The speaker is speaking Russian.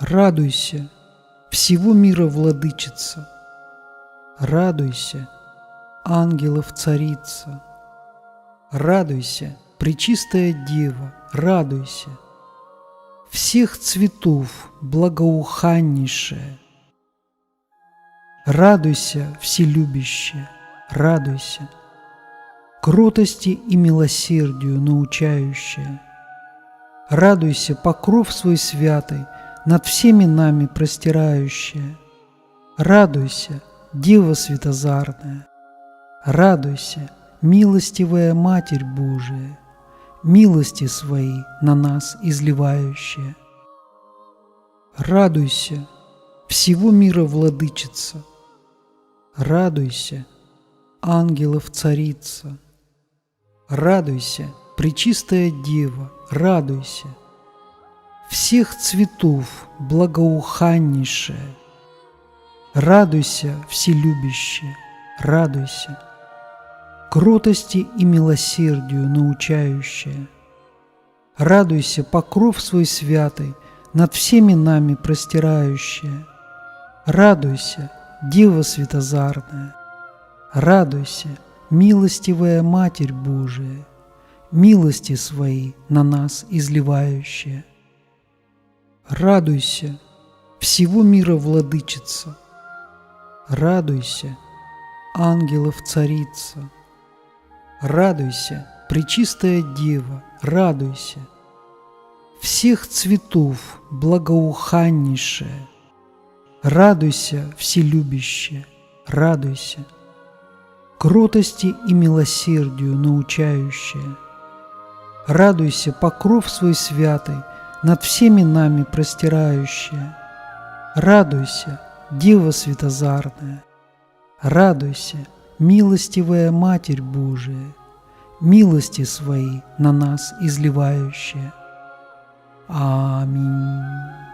Радуйся, всего мира владычица, радуйся, ангелов царица, радуйся, пречистая Дева, радуйся, всех цветов благоуханнейшая, радуйся, вселюбящая, радуйся, кротости и милосердию научающая, радуйся, покров свой святый над всеми нами простирающая, радуйся, Дева светозарная, радуйся, милостивая Матерь Божия, милости свои на нас изливающая. Радуйся, всего мира владычица, радуйся, ангелов царица, радуйся, пречистая Дева, радуйся, всех цветов благоуханнейшая, радуйся, вселюбящая, радуйся, кротости и милосердию научающая, радуйся, покров свой святый над всеми нами простирающая, радуйся, Дева светозарная, радуйся, милостивая Матерь Божия, милости свои на нас изливающая. Радуйся, всего мира владычица, радуйся, ангелов царица, радуйся, пречистая Дева, радуйся, всех цветов благоуханнейшая, радуйся, вселюбящая, радуйся, кротости и милосердию научающая, радуйся, покров свой святый над всеми нами простирающая, радуйся, Дева светозарная, радуйся, милостивая Матерь Божия, милости свои на нас изливающая. Аминь.